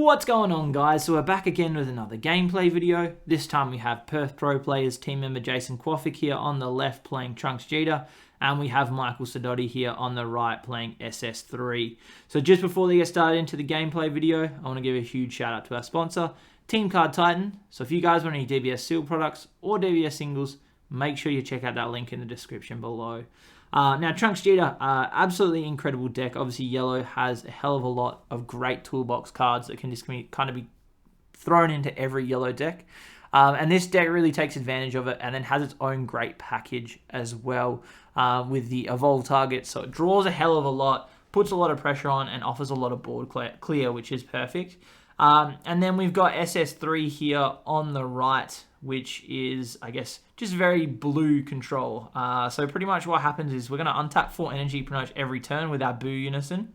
What's going on, guys? So we're back again with another gameplay video. This time we have Perth Pro Players team member Jason Coiffic here on the left playing TrunksGeta, and we have Michael Sidoti here on the right playing SS3. So just before they get started into the gameplay video, I want to give a huge shout out to our sponsor, Team Card Titan. So if you guys want any DBS sealed products or DBS singles, make sure you check out that link in the description below. Now, TrunksGeta, absolutely incredible deck. Obviously, yellow has a hell of a lot of great toolbox cards that can just kind of be thrown into every yellow deck. And this deck really takes advantage of it and then has its own great package as well with the evolve target. So it draws a hell of a lot, puts a lot of pressure on, and offers a lot of board clear, which is perfect. And then we've got SS3 here on the right, which is, I guess, just very blue control. So pretty much what happens is we're going to untap 4 energy pretty much every turn with our Boo Unison.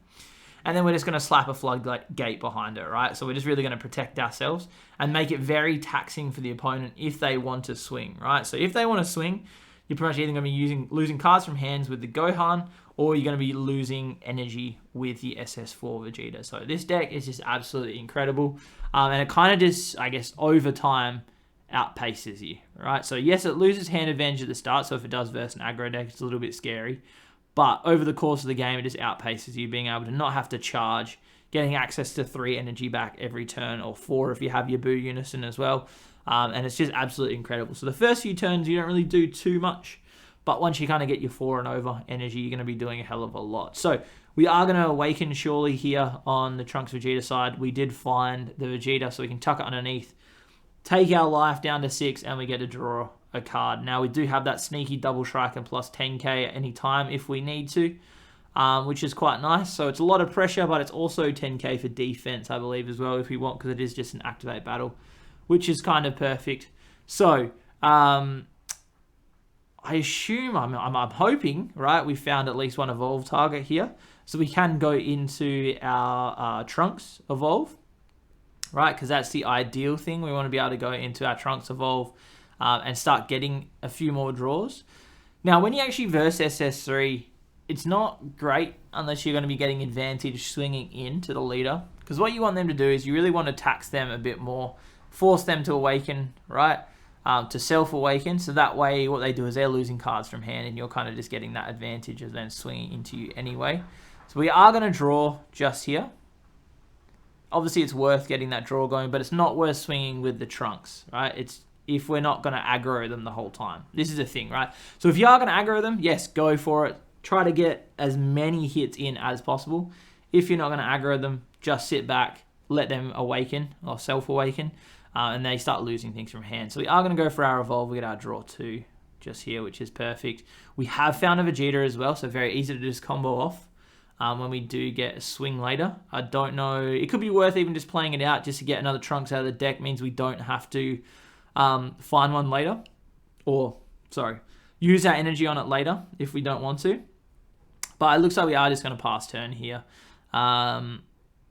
And then we're just going to slap a floodgate behind it, right? So we're just really going to protect ourselves and make it very taxing for the opponent if they want to swing, right? So if they want to swing, you're pretty much either going to be losing cards from hands with the Gohan, or you're going to be losing energy with the SS4 Vegeta. So this deck is just absolutely incredible. And it kind of just, I guess, over time, outpaces you, right? So yes, it loses hand advantage at the start, so if it does versus an aggro deck, it's a little bit scary. But over the course of the game, it just outpaces you, being able to not have to charge, getting access to 3 energy back every turn, or 4 if you have your Boo Unison as well. And it's just absolutely incredible. So the first few turns, you don't really do too much. But once you kind of get your 4 and over energy, you're going to be doing a hell of a lot. So we are going to awaken surely here on the Trunks Vegeta side. We did find the Vegeta, so we can tuck it underneath, take our life down to 6, and we get to draw a card. Now we do have that sneaky double strike and plus 10k at any time if we need to, which is quite nice. So it's a lot of pressure, but it's also 10k for defense, I believe, as well, if we want, because it is just an activate battle, which is kind of perfect. So I assume, I'm hoping, right, we found at least one evolve target here. So we can go into our Trunks evolve, right? Because that's the ideal thing. We want to be able to go into our Trunks evolve and start getting a few more draws. Now, when you actually verse SS3, it's not great unless you're going to be getting advantage swinging into the leader. Because what you want them to do is you really want to tax them a bit more, force them to awaken, right? To self-awaken, so that way what they do is they're losing cards from hand and you're kind of just getting that advantage of then swinging into you anyway. So we are going to draw just here. Obviously it's worth getting that draw going, but it's not worth swinging with the Trunks, right? It's if we're not going to aggro them the whole time. This is the thing, right? So if you are going to aggro them, yes, go for it. Try to get as many hits in as possible. If you're not going to aggro them, just sit back, let them awaken or self-awaken. And they start losing things from hand. So we are going to go for our evolve. We get our draw 2 just here, which is perfect. We have found a Vegeta as well, so very easy to just combo off when we do get a swing later. I don't know. It could be worth even just playing it out just to get another Trunks out of the deck. Means we don't have to find one later. Or, sorry, use our energy on it later if we don't want to. But it looks like we are just going to pass turn here.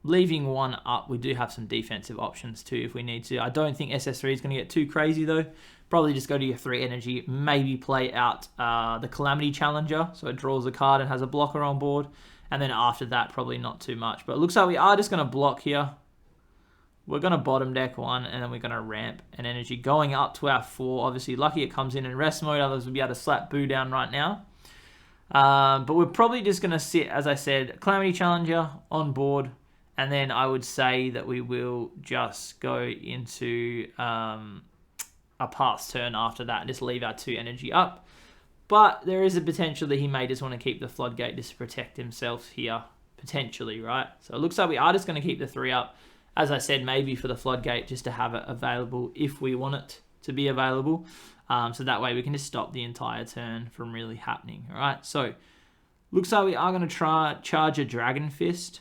Leaving 1 up, we do have some defensive options too if we need to. I don't think SS3 is going to get too crazy though. Probably just go to your 3 energy, maybe play out the Calamity Challenger, so it draws a card and has a blocker on board. And then after that, probably not too much. But it looks like we are just going to block here. We're going to bottom deck 1, and then we're going to ramp an energy going up to our 4. Obviously, lucky it comes in rest mode, otherwise we'll be able to slap Boo down right now. But we're probably just going to sit, as I said, Calamity Challenger on board. And then I would say that we will just go into a pass turn after that and just leave our 2 energy up. But there is a potential that he may just want to keep the floodgate just to protect himself here, potentially, right? So it looks like we are just going to keep the 3 up. As I said, maybe for the floodgate, just to have it available if we want it to be available. So that way we can just stop the entire turn from really happening, all right? So looks like we are going to charge a Dragon Fist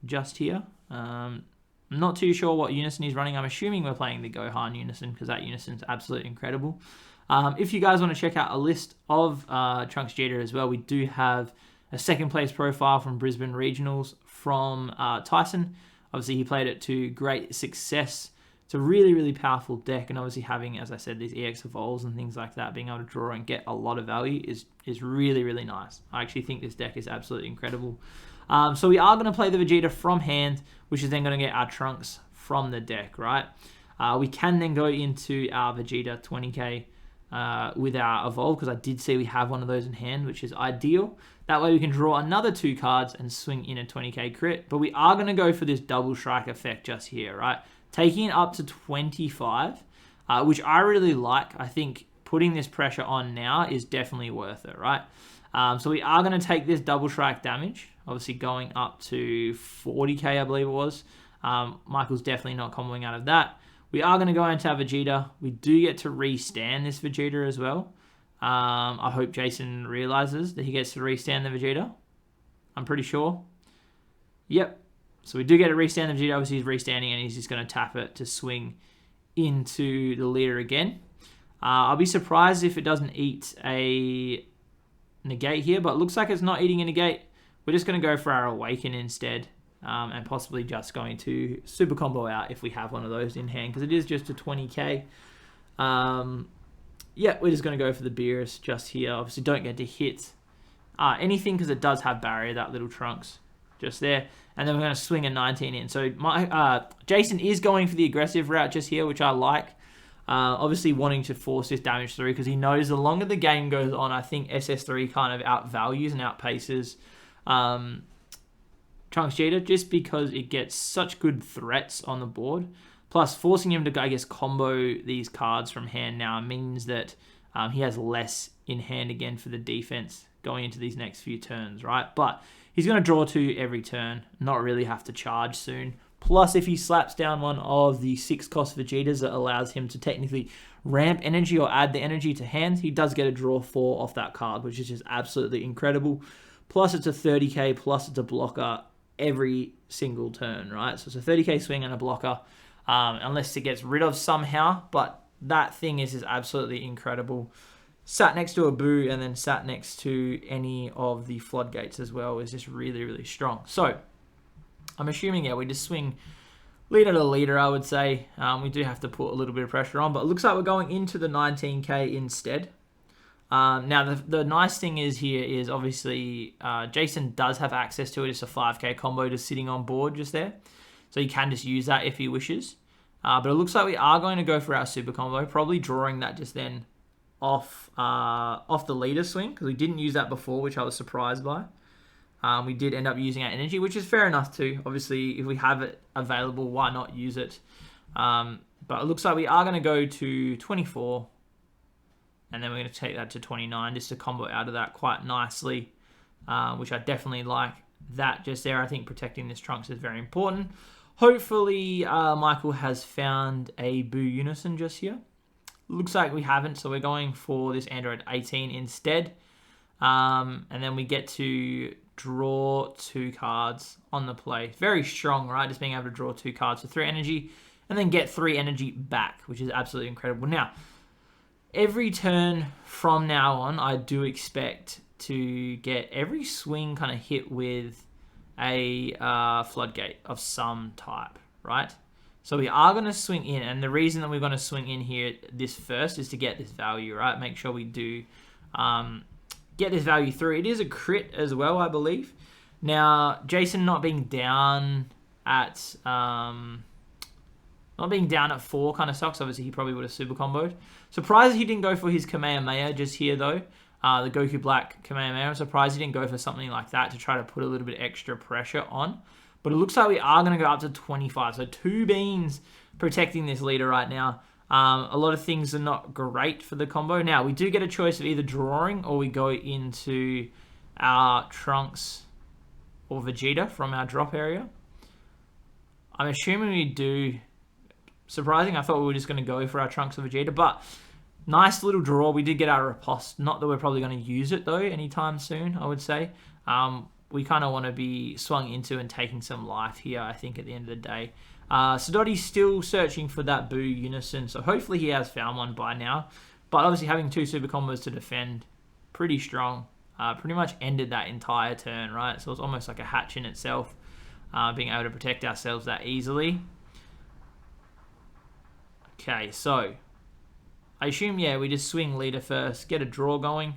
just here. I'm not too sure what Unison he's running. I'm assuming we're playing the Gohan Unison because that Unison's absolutely incredible. If you guys want to check out a list of TrunksGeta as well, we do have a 2nd place profile from Brisbane Regionals from Tyson. Obviously, he played it to great success. It's a really, really powerful deck, and obviously having, as I said, these EX evolves and things like that, being able to draw and get a lot of value is really, really nice. I actually think this deck is absolutely incredible. So we are going to play the Vegeta from hand, which is then going to get our Trunks from the deck, right? We can then go into our Vegeta 20k with our Evolve, because I did see we have one of those in hand, which is ideal. That way we can draw another 2 cards and swing in a 20k crit. But we are going to go for this double strike effect just here, right? Taking it up to 25, which I really like. I think putting this pressure on now is definitely worth it, right? So we are going to take this double strike damage, obviously going up to 40k, I believe it was. Michael's definitely not comboing out of that. We are going to go into our Vegeta. We do get to restand this Vegeta as well. I hope Jason realizes that he gets to restand the Vegeta. I'm pretty sure. Yep. So we do get to restand the Vegeta. Obviously, he's restanding, and he's just going to tap it to swing into the leader again. I'll be surprised if it doesn't eat a negate here, but it looks like it's not eating a negate. We're just going to go for our Awaken instead. And possibly just going to super combo out if we have one of those in hand, because it is just a 20k. Yeah, we're just going to go for the Beerus just here. Obviously, don't get to hit anything, because it does have barrier, that little Trunks just there. And then we're going to swing a 19 in. So Jason is going for the aggressive route just here, which I like. Obviously wanting to force this damage through, because he knows the longer the game goes on, I think SS3 kind of outvalues and outpaces TrunksGeta, just because it gets such good threats on the board. Plus, forcing him to, I guess, combo these cards from hand now means that he has less in hand again for the defense going into these next few turns, right? But he's going to draw 2 every turn, not really have to charge soon. Plus, if he slaps down one of the 6-cost Vegetas that allows him to technically ramp energy or add the energy to hand, he does get a draw 4 off that card, which is just absolutely incredible. Plus, it's a 30k, plus it's a blocker every single turn, right? So it's a 30k swing and a blocker, unless it gets rid of somehow, but that thing is just absolutely incredible. Sat next to a Boo and then sat next to any of the floodgates as well is just really, really strong. So I'm assuming, yeah, we just swing leader to leader, I would say. We do have to put a little bit of pressure on, but it looks like we're going into the 19k instead. Now, the nice thing is here is obviously Jason does have access to it. It's a 5k combo just sitting on board just there. So he can just use that if he wishes. But it looks like we are going to go for our super combo, probably drawing that just then off the leader swing, because we didn't use that before, which I was surprised by. We did end up using our energy, which is fair enough too. Obviously, if we have it available, why not use it? But it looks like we are going to go to 24. And then we're going to take that to 29 just to combo out of that quite nicely, which I definitely like that just there. I think protecting this Trunks is very important. Hopefully, Michael has found a Boo Unison just here. Looks like we haven't, so we're going for this Android 18 instead. And then we get to draw 2 cards on the play. Very strong, right? Just being able to draw 2 cards for 3 energy and then get 3 energy back, which is absolutely incredible. Now, every turn from now on, I do expect to get every swing kind of hit with a floodgate of some type, right? So we are going to swing in, and the reason that we're going to swing in here this first is to get this value, right? Make sure we do get this value through. It is a crit as well, I believe. Now, Jason not being down at 4 kind of sucks. Obviously, he probably would have super comboed. Surprised he didn't go for his Kamehameha just here, though. The Goku Black Kamehameha. I'm surprised he didn't go for something like that to try to put a little bit extra pressure on. But it looks like we are going to go up to 25. So 2 beans protecting this leader right now. A lot of things are not great for the combo. Now, we do get a choice of either drawing or we go into our Trunks or Vegeta from our drop area. I'm assuming we do... Surprising, I thought we were just going to go for our Trunks or Vegeta, but nice little draw. We did get our riposte. Not that we're probably going to use it, though, anytime soon, I would say. We kind of want to be swung into and taking some life here, I think, at the end of the day. Sidoti's still searching for that Boo Unison, so hopefully he has found one by now. But obviously having 2 super combos to defend, pretty strong. Pretty much ended that entire turn, right? So it's almost like a hatch in itself, being able to protect ourselves that easily. Okay, so I assume, yeah, we just swing leader first, get a draw going.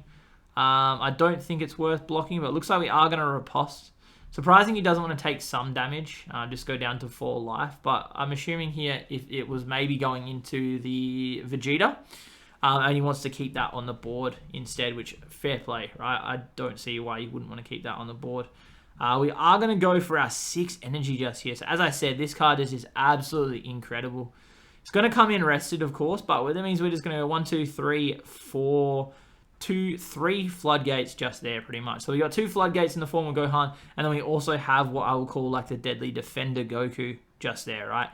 I don't think it's worth blocking, but it looks like we are going to riposte. Surprising he doesn't want to take some damage, just go down to 4 life. But I'm assuming here if it was maybe going into the Vegeta, and he wants to keep that on the board instead, which fair play, right? I don't see why you wouldn't want to keep that on the board. We are going to go for our 6 energy just here. So as I said, this card is just absolutely incredible. It's going to come in rested, of course, but that means we're just going to go 1, 2, 3, 4, 2, 3 floodgates just there pretty much. So we got 2 floodgates in the form of Gohan, and then we also have what I will call like the Deadly Defender Goku just there, right?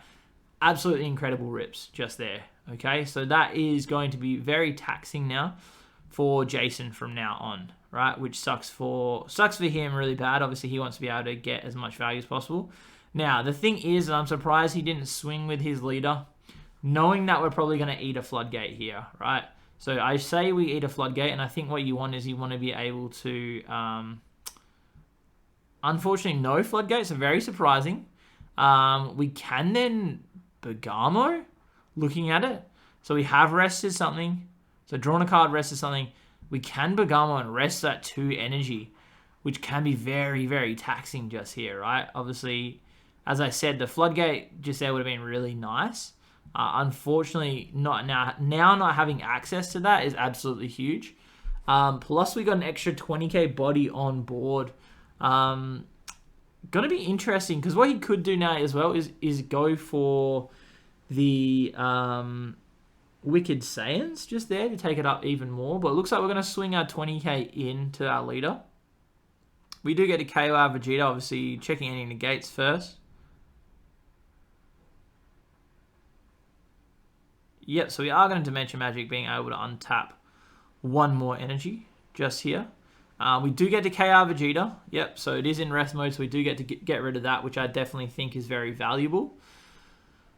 Absolutely incredible rips just there. Okay, so that is going to be very taxing now for Jason from now on, right? Which sucks for him really bad. Obviously, he wants to be able to get as much value as possible. Now, the thing is, I'm surprised he didn't swing with his leader, knowing that we're probably going to eat a floodgate here, right? So I say we eat a floodgate, and I think what you want is you want to be able to... unfortunately, no floodgates are very surprising. We can then Bergamo, looking at it. So we have rested something. So drawn a card, rested something. We can Bergamo and rest that 2 energy, which can be very, very taxing just here, right? Obviously, as I said, the floodgate just there would have been really nice. Unfortunately, not now not having access to that is absolutely huge. Plus, we got an extra 20k body on board. Going to be interesting because what he could do now as well is go for the Wicked Saiyans just there to take it up even more. But it looks like we're going to swing our 20k into our leader. We do get to KO our Vegeta, obviously checking any negates first. Yep, so we are going to Dimension Magic, being able to untap 1 more energy just here. We do get to KO Vegeta. Yep, so it is in rest mode, so we do get to get rid of that, which I definitely think is very valuable.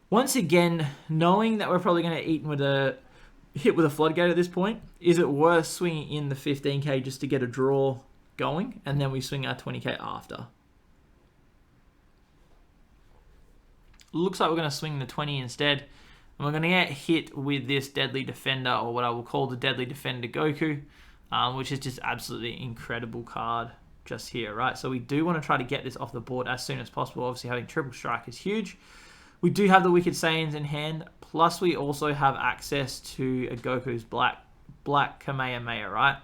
Once again, knowing that we're probably going to hit with a floodgate at this point, is it worth swinging in the 15k just to get a draw going, and then we swing our 20k after? Looks like we're going to swing the 20 instead. And we're going to get hit with this Deadly Defender, or what I will call the Deadly Defender Goku, which is just absolutely incredible card just here, right? So we do want to try to get this off the board as soon as possible. Obviously, having Triple Strike is huge. We do have the Wicked Saiyans in hand, plus we also have access to a Goku's Black Kamehameha, right?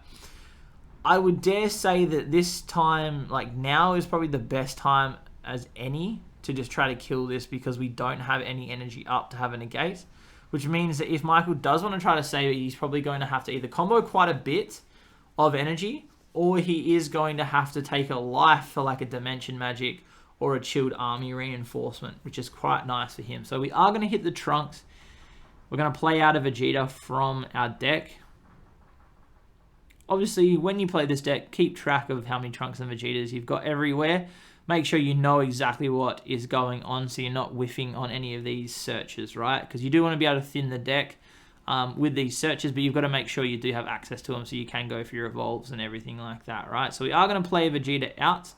I would dare say that this time, like now, is probably the best time as any to just try to kill this, because we don't have any energy up to have a negate, which means that if Michael does want to try to save it, he's probably going to have to either combo quite a bit of energy, or he is going to have to take a life for like a Dimension Magic or a Chilled Army Reinforcement, which is quite nice for him. So we are going to hit the Trunks. We're going to play out a Vegeta from our deck. Obviously, when you play this deck, keep track of how many Trunks and Vegetas you've got everywhere. Make sure you know exactly what is going on, so you're not whiffing on any of these searches, right? Because you do want to be able to thin the deck with these searches, but you've got to make sure you do have access to them so you can go for your evolves and everything like that, right? So we are going to play Vegeta out.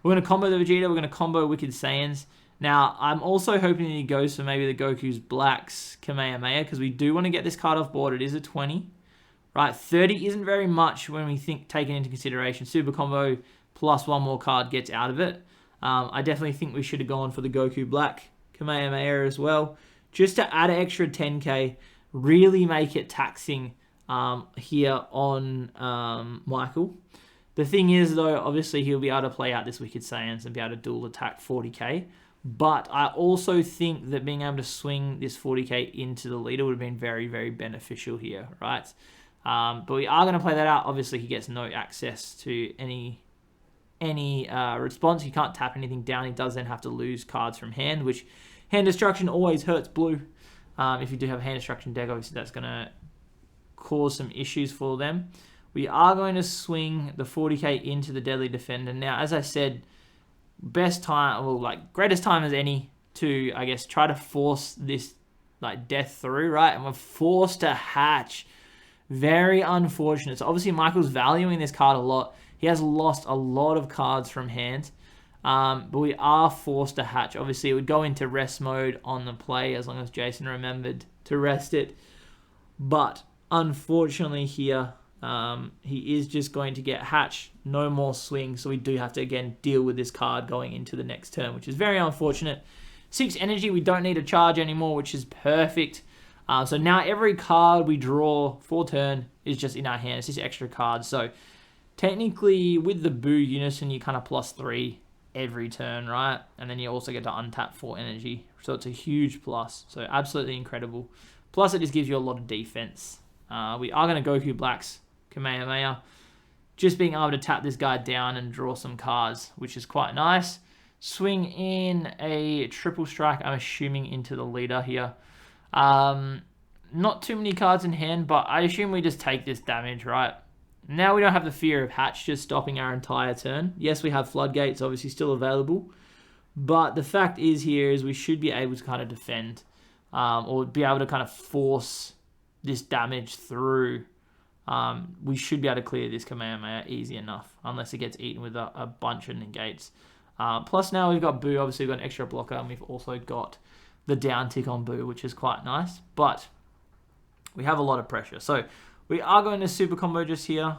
We're going to combo the Vegeta. We're going to combo Wicked Saiyans. Now, I'm also hoping that he goes for maybe the Goku's Black's Kamehameha, because we do want to get this card off board. It is a 20, right? 30 isn't very much when we take it into consideration. Super combo plus 1 more card gets out of it. I definitely think we should have gone for the Goku Black Kamehameha as well, just to add an extra 10k, really make it taxing here on Michael. The thing is, though, obviously he'll be able to play out this Wicked Saiyans and be able to dual attack 40k, but I also think that being able to swing this 40k into the leader would have been very, very beneficial here, right? But we are going to play that out. Obviously, he gets no access to any response. He can't tap anything down. He does then have to lose cards from hand, which hand destruction always hurts blue. If you do have a hand destruction deck, obviously that's going to cause some issues for them. We are going to swing the 40k into the Deadly Defender. Now, as I said, best time, well, like greatest time as any to, I guess, try to force this like death through, right? And we're forced to hatch. Very unfortunate. So obviously Michael's valuing this card a lot. He has lost a lot of cards from hand, but we are forced to hatch. Obviously, it would go into rest mode on the play as long as Jason remembered to rest it. But unfortunately here, He is just going to get hatch, no more swing, so we do have to, again, deal with this card going into the next turn, which is very unfortunate. 6 energy, we don't need a charge anymore, which is perfect. So now every card we draw for turn is just in our hand. It's just extra cards. So technically, with the Boo Unison, you kind of +3 every turn, right? And then you also get to untap 4 energy. So it's a huge plus. So absolutely incredible. Plus, it just gives you a lot of defense. We are going to Goku Black's Kamehameha. Just being able to tap this guy down and draw some cards, which is quite nice. Swing in a triple strike, I'm assuming, into the leader here. Not too many cards in hand, but I assume we just take this damage, right? Now we don't have the fear of hatch just stopping our entire turn. Yes, we have floodgates obviously still available, but the fact is here is we should be able to kind of defend, or be able to kind of force this damage through. We should be able to clear this Kamehameha easy enough, unless it gets eaten with a bunch of negates. Plus now we've got Boo, obviously we've got an extra blocker, and we've also got the down tick on Boo, which is quite nice, but we have a lot of pressure. So we are going to super combo just here.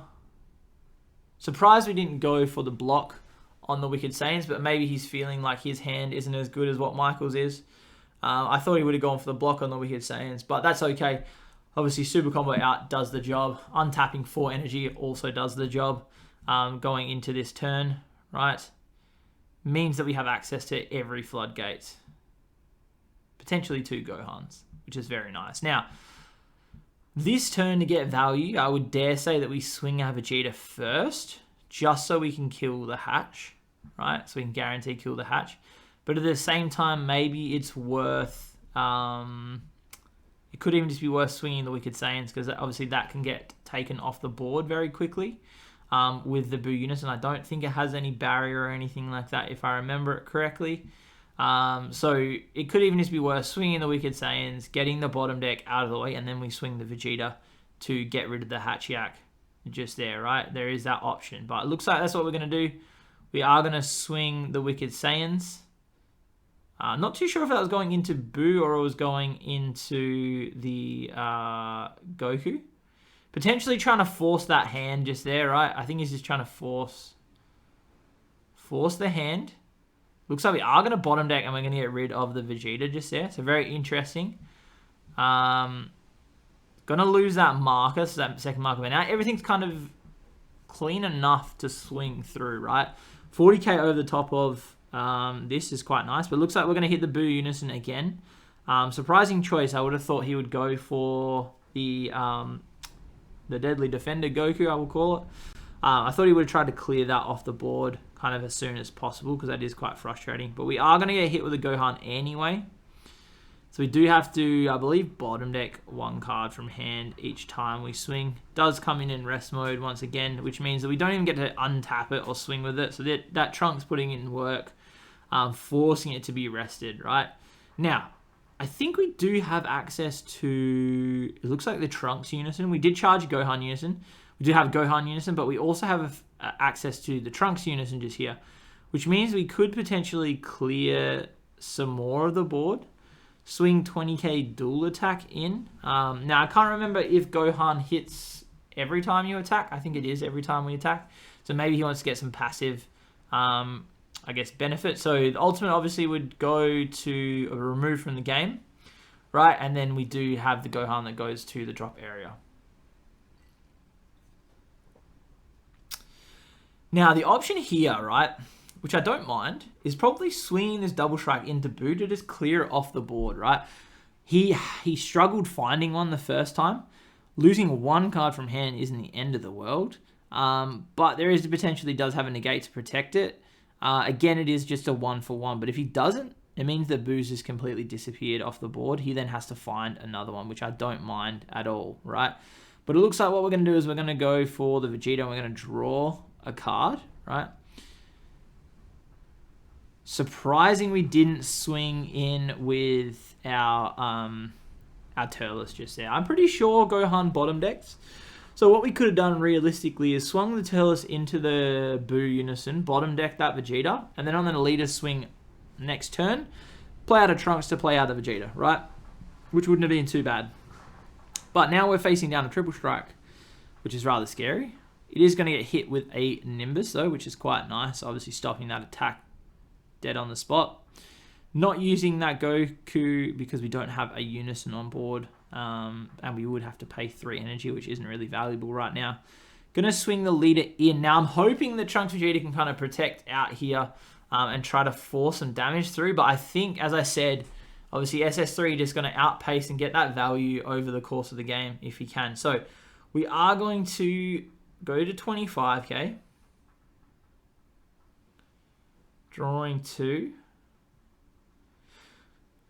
Surprised we didn't go for the block on the Wicked Saiyans, but maybe he's feeling like his hand isn't as good as what Michael's is. I thought he would have gone for the block on the Wicked Saiyans, but that's okay. Obviously, super combo out does the job. Untapping 4 energy also does the job. Going into this turn, right, means that we have access to every floodgate. Potentially 2 Gohans, which is very nice. Now, this turn to get value, I would dare say that we swing our Vegeta first, just so we can kill the hatch, right? So we can guarantee kill the hatch. But at the same time, maybe it's worth... it could even just be worth swinging the Wicked Saiyans, because obviously that can get taken off the board very quickly with the Boo Unison. I don't think it has any barrier or anything like that, if I remember it correctly. So it could even just be worth swinging the Wicked Saiyans, getting the bottom deck out of the way, and then we swing the Vegeta to get rid of the Hatchiyak just there, right? There is that option. But it looks like that's what we're going to do. We are going to swing the Wicked Saiyans. Not too sure if that was going into Boo or it was going into the Goku. Potentially trying to force that hand just there, right? I think he's just trying to force the hand. Looks like we are going to bottom deck and we're going to get rid of the Vegeta just there. So very interesting. Going to lose that marker, so that second marker. But now everything's kind of clean enough to swing through, right? 40k over the top of this is quite nice. But it looks like we're going to hit the Boo Unison again. Surprising choice. I would have thought he would go for the Deadly Defender Goku, I will call it. I thought he would have tried to clear that off the board kind of as soon as possible, because that is quite frustrating. But we are going to get hit with a Gohan anyway. So we do have to, I believe, bottom deck 1 card from hand each time we swing. Does come in rest mode once again, which means that we don't even get to untap it or swing with it. So that Trunks putting in work, forcing it to be rested, right? Now, I think we do have access to, it looks like the Trunks Unison. We did charge Gohan Unison. We do have Gohan Unison, but we also have access to the Trunks Unison just here, which means we could potentially clear some more of the board. Swing 20k dual attack in. Now, I can't remember if Gohan hits every time you attack. I think it is every time we attack. So maybe he wants to get some passive, I guess, benefit. So the ultimate obviously would go to remove from the game, right? And then we do have the Gohan that goes to the drop area. Now, the option here, right, which I don't mind, is probably swinging this double strike into Boo to just clear it off the board, right? He struggled finding one the first time. Losing 1 card from hand isn't the end of the world, but there is the potential he does have a negate to protect it. Again, it is just a 1-for-1, but if he doesn't, it means that Boo's just completely disappeared off the board. He then has to find another one, which I don't mind at all, right? But it looks like what we're going to do is we're going to go for the Vegeta and we're going to draw a card, right? Surprising we didn't swing in with our Turles just there. I'm pretty sure Gohan bottom decks. So what we could have done realistically is swung the Turles into the Boo Unison, bottom deck that Vegeta, and then on the leader swing next turn, play out a Trunks to play out the Vegeta, right? Which wouldn't have been too bad. But now we're facing down a triple strike. which is rather scary. It is going to get hit with a Nimbus, though, which is quite nice. Obviously, stopping that attack dead on the spot. Not using that Goku because we don't have a Unison on board, and we would have to pay 3 energy, which isn't really valuable right now. Going to swing the leader in. Now, I'm hoping that TrunksGeta can kind of protect out here and try to force some damage through, but I think, as I said, obviously SS3 just going to outpace and get that value over the course of the game if he can. So we are going to go to 25k. Drawing 2.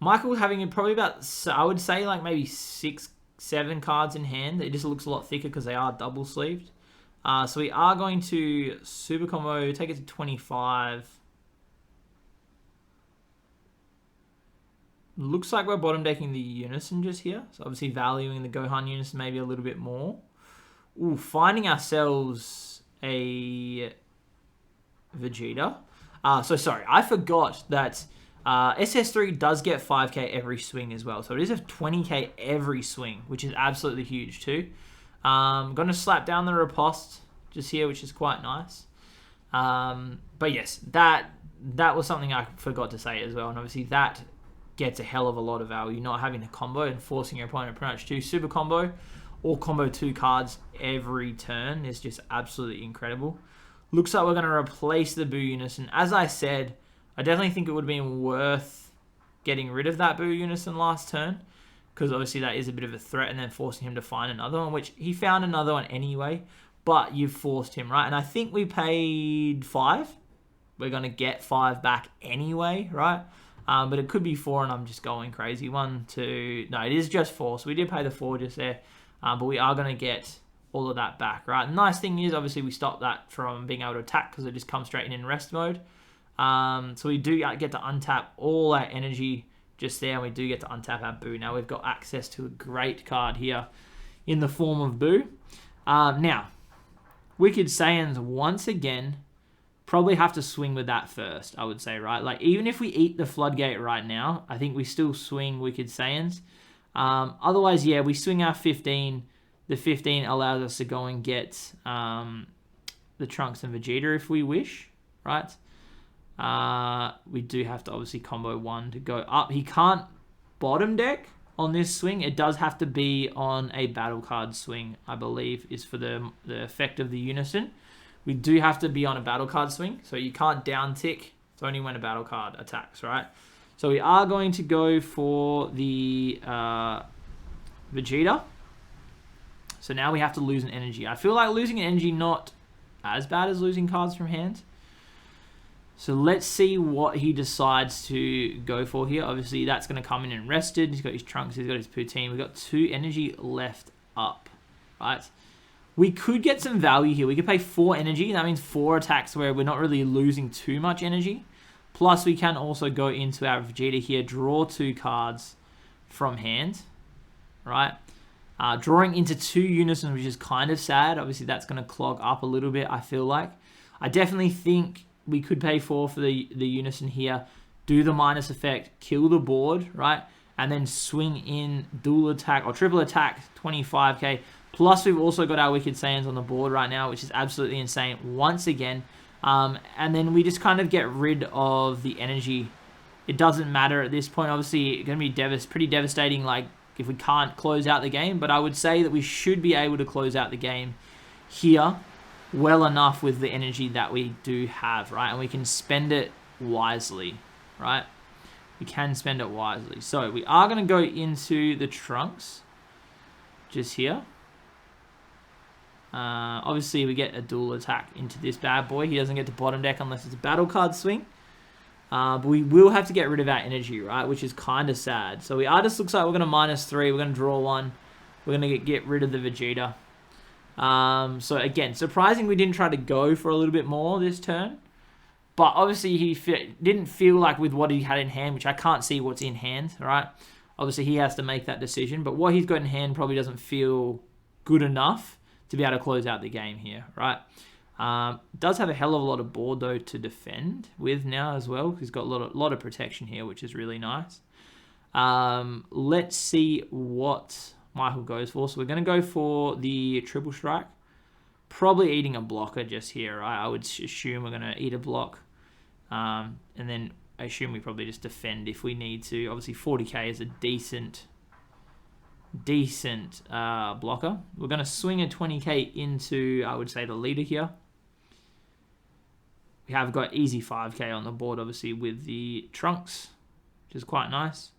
Michael having probably about, I would say, like maybe 6, 7 cards in hand. It just looks a lot thicker because they are double sleeved. So we are going to super combo, take it to 25. Looks like we're bottom decking the Unison just here. So obviously valuing the Gohan Unison maybe a little bit more. Ooh, finding ourselves a Vegeta. So sorry, I forgot that SS3 does get 5k every swing as well. So it is a 20k every swing, which is absolutely huge too. Going to slap down the riposte just here, which is quite nice. But yes, that was something I forgot to say as well. And obviously that gets a hell of a lot of value, not having to combo and forcing your opponent pretty much to super combo or combo 2 cards every turn is just absolutely incredible. Looks like we're going to replace the Boo Unison. As I said, I definitely think it would have been worth getting rid of that Boo Unison last turn, because obviously that is a bit of a threat, and then forcing him to find another one, which he found another one anyway, but you've forced him, right? And I think we paid 5. We're going to get 5 back anyway, right? But it could be 4, and I'm just going crazy. 1, 2... No, it is just 4, so we did pay the 4 just there, but we are going to get all of that back, right? The nice thing is, obviously, we stop that from being able to attack because it just comes straight in rest mode. So we do get to untap all our energy just there, and we do get to untap our Boo. Now we've got access to a great card here in the form of Boo. Now, Wicked Saiyans, once again, probably have to swing with that first, I would say, right? Like, even if we eat the Floodgate right now, I think we still swing Wicked Saiyans. Otherwise, yeah, we swing our 15. The 15 allows us to go and get the Trunks and Vegeta if we wish, right? We do have to obviously combo 1 to go up. He can't bottom deck on this swing. It does have to be on a battle card swing, I believe, is for the effect of the Unison. We do have to be on a battle card swing, so you can't down tick. It's only when a battle card attacks, right? So we are going to go for the Vegeta. So now we have to lose an energy. I feel like losing an energy not as bad as losing cards from hand. So let's see what he decides to go for here. Obviously, that's going to come in and rested. He's got his Trunks. He's got his Poutine. We've got 2 energy left up, right? We could get some value here. We could pay 4 energy. That means 4 attacks where we're not really losing too much energy. Plus, we can also go into our Vegeta here, draw 2 cards from hand, right? Drawing into 2 Unisons, which is kind of sad. Obviously, that's going to clog up a little bit, I feel like. I definitely think we could pay 4 for the Unison here, do the minus effect, kill the board, right? And then swing in dual attack or triple attack, 25k. Plus, we've also got our Wicked Saiyans on the board right now, which is absolutely insane once again. And then we just kind of get rid of the energy. It doesn't matter at this point. Obviously, it's going to be pretty devastating, like, if we can't close out the game. But I would say that we should be able to close out the game here well enough with the energy that we do have, right? And we can spend it wisely, right? We can spend it wisely. So we are going to go into the Trunks just here. Obviously, we get a dual attack into this bad boy. He doesn't get to bottom deck unless it's a battle card swing. But we will have to get rid of our energy, right? Which is kind of sad. So we are just looks like we're going to -3. We're going to draw 1. We're going to get rid of the Vegeta. So again, surprising we didn't try to go for a little bit more this turn. But obviously he didn't feel like with what he had in hand, which I can't see what's in hand, right? Obviously he has to make that decision. But what he's got in hand probably doesn't feel good enough to be able to close out the game here, right? Does have a hell of a lot of board, though, to defend with now as well. He's got a lot of protection here, which is really nice. Let's see what Michael goes for. So we're going to go for the triple strike. probably eating a blocker just here, right? I would assume we're going to eat a block. And then I assume we probably just defend if we need to. Obviously, 40k is a decent blocker. We're going to swing a 20k into, I would say, the leader here. We have got easy 5k on the board, obviously, with the Trunks, which is quite nice.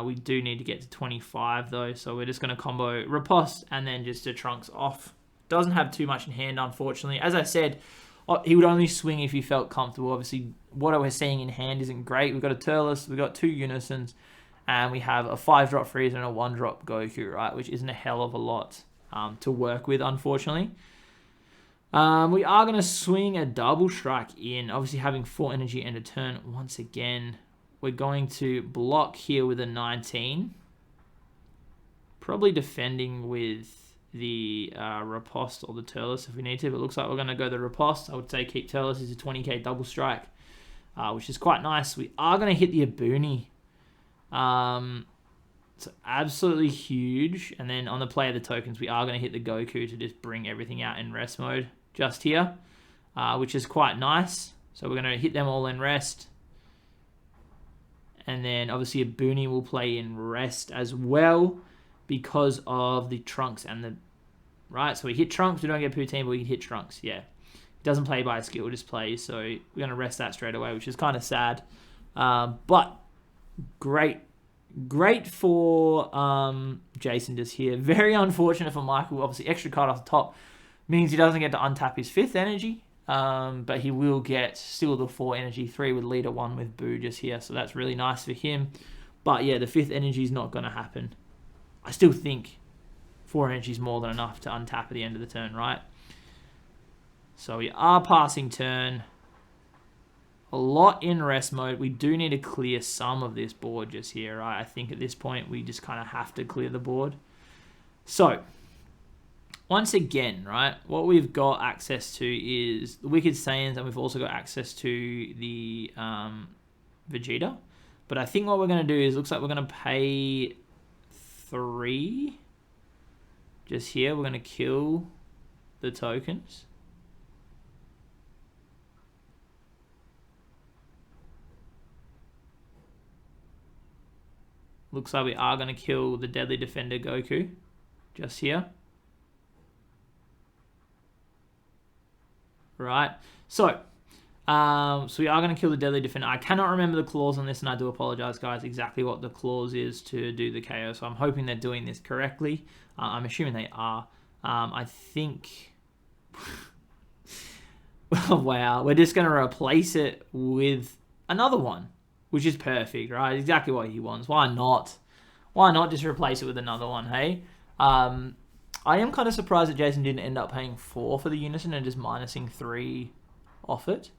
We do need to get to 25, though, so we're just going to combo Riposte and then just a Trunks off. Doesn't have too much in hand, unfortunately. As I said, he would only swing if he felt comfortable. Obviously, what we're seeing in hand isn't great. We've got a Turles, we've got 2 Unisons, and we have a 5-drop Frieza and a 1-drop Goku, right? Which isn't a hell of a lot to work with, unfortunately. We are going to swing a double strike in, obviously having 4 energy and a turn. Once again, we're going to block here with a 19. Probably defending with the Riposte or the Turles if we need to, but it looks like we're going to go the Riposte. I would say keep Turles as a 20k double strike, which is quite nice. We are going to hit the Abuni. It's absolutely huge. And then on the play of the tokens, we are going to hit the Goku to just bring everything out in rest mode just here, which is quite nice. So we're going to hit them all in rest. And then obviously Abuni will play in rest as well because of the Trunks and the... Right, so we hit Trunks, we don't get Poutine, but we can hit Trunks, yeah. It doesn't play by skill, just plays, so we're going to rest that straight away, which is kind of sad. But great for Jason just here. Very unfortunate for Michael. Obviously, extra card off the top means he doesn't get to untap his 5th energy, but he will get still the 4 energy, 3 with leader, 1 with Boo just here, so that's really nice for him. But yeah, the 5th energy is not going to happen. I still think 4 energy is more than enough to untap at the end of the turn, right? So we are passing turn. A lot in rest mode. We do need to clear some of this board just here, right? I think at this point we just kind of have to clear the board. So, once again, right, what we've got access to is the Wicked Saiyans, and we've also got access to the Vegeta. But I think what we're going to do is, looks like we're going to pay 3 just here. We're going to kill the tokens. Looks like we are going to kill the Deadly Defender Goku just here. Right. So we are going to kill the Deadly Defender. I cannot remember the clause on this, and I do apologize, guys, exactly what the clause is to do the KO. So I'm hoping they're doing this correctly. I'm assuming they are. I think... Wow. We're just going to replace it with another one, which is perfect, right? Exactly what he wants. Why not? Why not just replace it with another one, hey? I am kind of surprised that Jason didn't end up paying 4 for the Unison and just minusing 3 off it.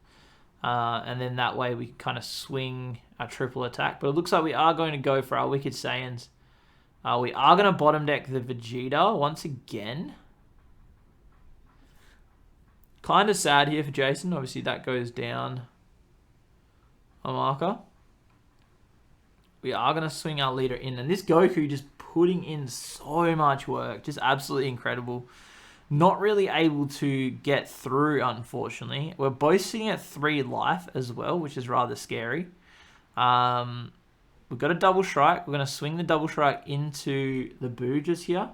And then that way we can kind of swing a triple attack. But it looks like we are going to go for our Wicked Saiyans. We are going to bottom deck the Vegeta once again. Kind of sad here for Jason. Obviously that goes down a marker. We are going to swing our leader in. And this Goku just putting in so much work. Just absolutely incredible. Not really able to get through, unfortunately. We're both sitting at 3 life as well, which is rather scary. We've got a double strike. We're going to swing the double strike into the Boo just here.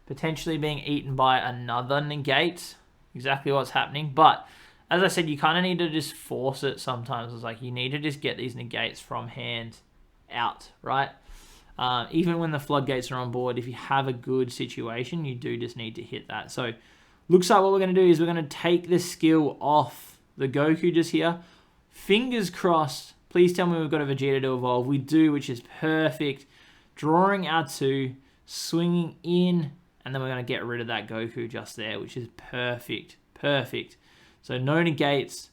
Potentially being eaten by another negate. Exactly what's happening. But as I said, you kind of need to just force it sometimes. It's like you need to just get these negates from hand out, right? Even when the floodgates are on board, if you have a good situation, you do just need to hit that. So looks like what we're going to do is we're going to take the skill off the Goku just here. Fingers crossed. Please tell me we've got a Vegeta to evolve. We do, which is perfect. Drawing our 2, swinging in, and then we're going to get rid of that Goku just there, which is perfect. Perfect. So no negates.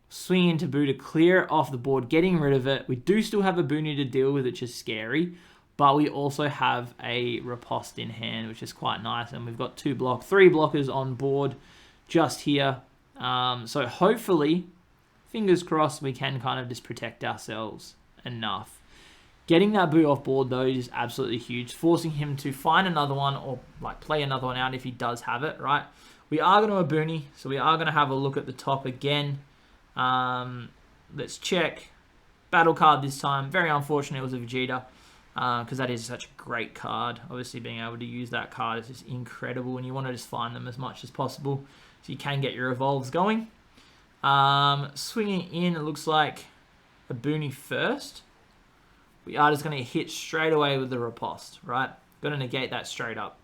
Swing into Boo to clear it off the board, getting rid of it. We do still have a Boonie to deal with, which is scary. But we also have a Riposte in hand, which is quite nice. And we've got 3 blockers on board just here. So hopefully, fingers crossed, we can kind of just protect ourselves enough. Getting that Boo off board, though, is absolutely huge. Forcing him to find another one or like play another one out if he does have it, right? We are going to a Boonie, so we are going to have a look at the top again. Let's check. Battle card this time. Very unfortunate it was a Vegeta, because that is such a great card. Obviously, being able to use that card is just incredible, and you want to just find them as much as possible so you can get your evolves going. Swinging in, it looks like a Boonie first. We are just going to hit straight away with the Riposte, right? Going to negate that straight up,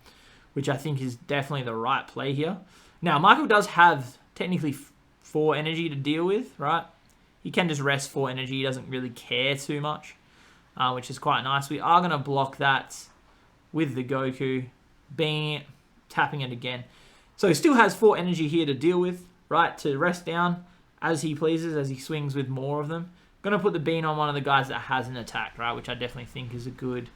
which I think is definitely the right play here. Now, Michael does have technically 4 energy to deal with, right? He can just rest 4 energy. He doesn't really care too much, which is quite nice. We are going to block that with the Goku, tapping it again. So he still has 4 energy here to deal with, right? To rest down as he pleases, as he swings with more of them. Going to put the Bean on one of the guys that hasn't attacked, right? Which I definitely think is a good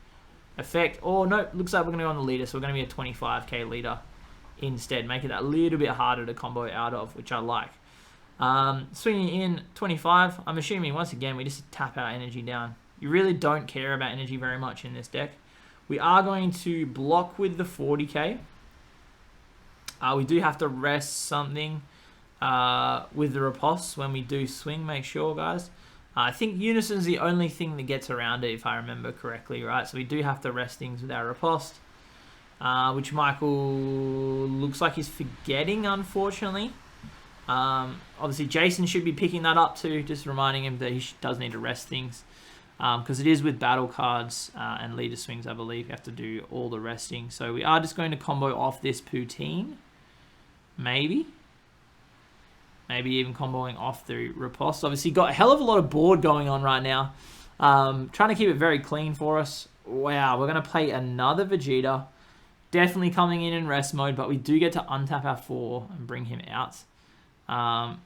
effect. Oh, no, looks like we're going to go on the leader. So we're going to be a 25k leader instead. Make it that little bit harder to combo out of, which I like. Swinging in 25. I'm assuming, once again, we just tap our energy down. You really don't care about energy very much in this deck. We are going to block with the 40k. We do have to rest something with the Riposte when we do swing. Make sure, guys. I think Unison is the only thing that gets around it, if I remember correctly, right? So we do have to rest things with our Riposte, which Michael looks like he's forgetting, unfortunately. Obviously, Jason should be picking that up too, just reminding him that he does need to rest things, because it is with battle cards and leader swings, I believe. You have to do all the resting. So we are just going to combo off this Poutine, maybe even comboing off the Riposte. Obviously, got a hell of a lot of board going on right now. Trying to keep it very clean for us. Wow, we're going to play another Vegeta. Definitely coming in rest mode, but we do get to untap our 4 and bring him out. And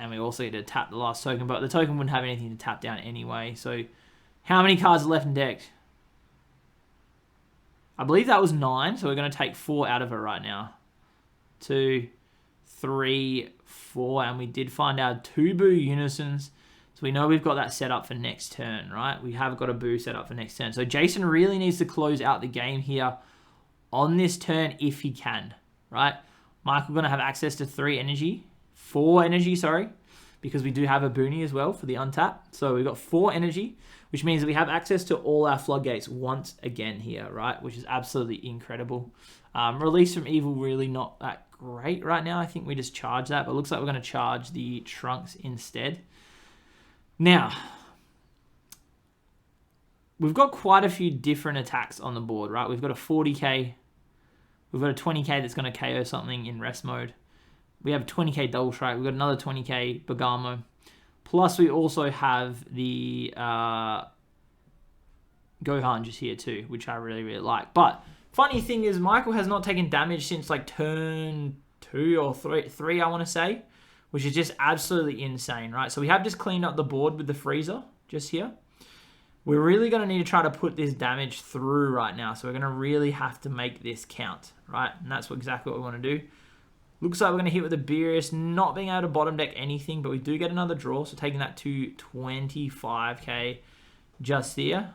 we also get to tap the last token, but the token wouldn't have anything to tap down anyway. So how many cards are left in deck? I believe that was 9, so we're going to take 4 out of it right now. 2, 3, 4, and we did find our 2 Boo Unisons. So we know we've got that set up for next turn, right? We have got a Boo set up for next turn. So Jason really needs to close out the game here on this turn if he can, right? Michael going to have access to 4 energy, sorry, because we do have a Boonie as well for the untap. So we've got 4 energy, which means that we have access to all our floodgates once again here, right? Which is absolutely incredible. Release from Evil, really not that great right now. I think we just charge that, but it looks like we're going to charge the Trunks instead. Now, we've got quite a few different attacks on the board, right? We've got a 40k. We've got a 20k that's going to KO something in rest mode. We have 20k Double Strike. We've got another 20k Bergamo. Plus, we also have the Gohan just here too, which I really, really like. But funny thing is, Michael has not taken damage since like turn 2 or 3, I want to say, which is just absolutely insane, right? So we have just cleaned up the board with the Freezer just here. We're really going to need to try to put this damage through right now. So we're going to really have to make this count, right? And that's exactly what we want to do. Looks like we're going to hit with the Beerus, not being able to bottom deck anything, but we do get another draw. So taking that to 25k just there.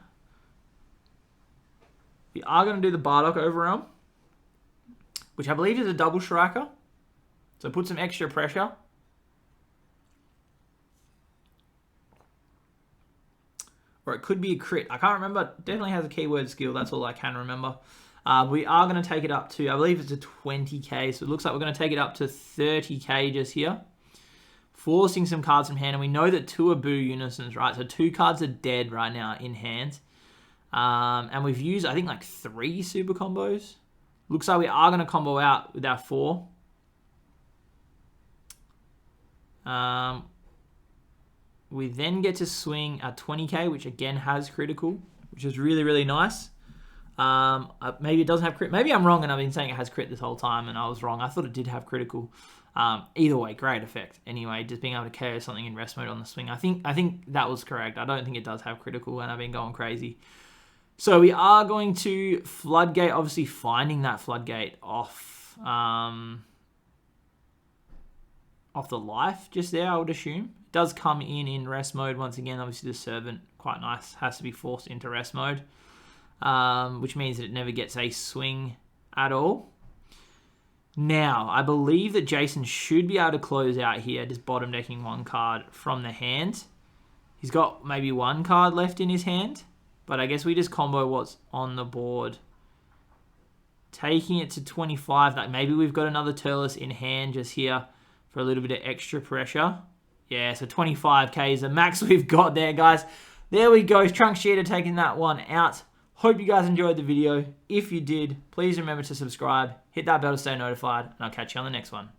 We are going to do the Bardock Overrealm, which I believe is a double striker. So put some extra pressure. Or it could be a crit. I can't remember. Definitely has a keyword skill. That's all I can remember. We are going to take it up to, I believe it's a 20k. So it looks like we're going to take it up to 30k just here. Forcing some cards from hand. And we know that 2 are Boo Unisons, right? So 2 cards are dead right now in hand. And we've used, I think, like 3 super combos. Looks like we are going to combo out with our 4. We then get to swing a 20k, which again has critical, which is really, really nice. Maybe it doesn't have crit. Maybe I'm wrong and I've been saying it has crit this whole time and I was wrong. I thought it did have critical. Either way, great effect. Anyway, just being able to KO something in rest mode on the swing. I think that was correct. I don't think it does have critical and I've been going crazy. So we are going to Floodgate, obviously finding that Floodgate off off the life just there, I would assume. It does come in rest mode once again. Obviously, the servant, quite nice, has to be forced into rest mode, which means that it never gets a swing at all. Now, I believe that Jason should be able to close out here, just bottom decking one card from the hand. He's got maybe one card left in his hand, but I guess we just combo what's on the board. Taking it to 25, like maybe we've got another Turles in hand just here for a little bit of extra pressure. Yeah, so 25k is the max we've got there, guys. There we go, TrunksGeta taking that one out. Hope you guys enjoyed the video. If you did, please remember to subscribe, hit that bell to stay notified, and I'll catch you on the next one.